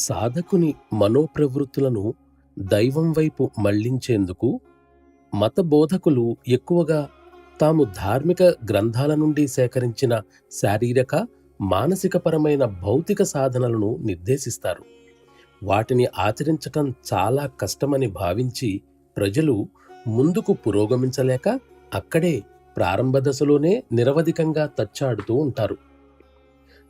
సాధకుని మనోప్రవృత్తులను దైవం వైపు మళ్లించేందుకు మత బోధకులు ఎక్కువగా తాము ధార్మిక గ్రంథాల నుండి సేకరించిన శారీరక, మానసికపరమైన భౌతిక సాధనలను నిర్దేశిస్తారు. వాటిని ఆచరించటం చాలా కష్టమని భావించి ప్రజలు ముందుకు పురోగమించలేక అక్కడే ప్రారంభ దశలోనే నిరవధికంగా తచ్చాడుతూ ఉంటారు.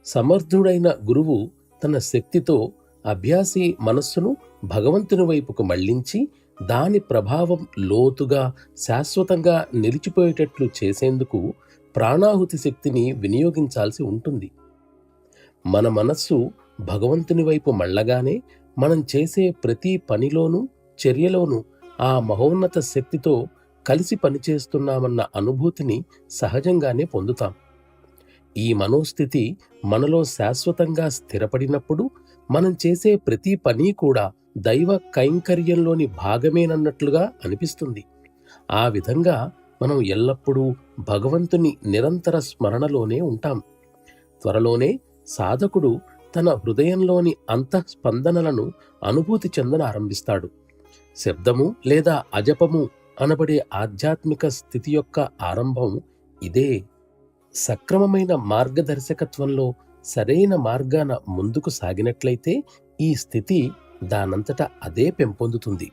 సమర్థుడైన గురువు తన శక్తితో అభ్యాసి మనస్సును భగవంతుని వైపుకు మళ్లించి దాని ప్రభావం లోతుగా శాశ్వతంగా నిలిచిపోయేటట్లు చేసేందుకు ప్రాణాహుతి శక్తిని వినియోగించాల్సి ఉంటుంది. మన మనస్సు భగవంతుని వైపు మళ్ళగానే మనం చేసే ప్రతి పనిలోనూ చర్యలోనూ ఆ మహోన్నత శక్తితో కలిసి పనిచేస్తున్నామన్న అనుభూతిని సహజంగానే పొందుతాం. ఈ మనోస్థితి మనలో శాశ్వతంగా స్థిరపడినప్పుడు మనం చేసే ప్రతి పని కూడా దైవ కైంకర్యంలోని భాగమేనన్నట్లుగా అనిపిస్తుంది. ఆ విధంగా మనం ఎల్లప్పుడూ భగవంతుని నిరంతర స్మరణలోనే ఉంటాం. త్వరలోనే సాధకుడు తన హృదయంలోని అంతఃస్పందనలను అనుభూతి చెందనారంభిస్తాడు. శబ్దము లేదా అజపము అనబడే ఆధ్యాత్మిక స్థితి యొక్క ఆరంభం ఇదే. సక్రమమైన మార్గదర్శకత్వంలో సరైన మార్గాన ముందుకు సాగినట్లయితే ఈ స్థితి దానంతట అదే పెంపొందుతుంది.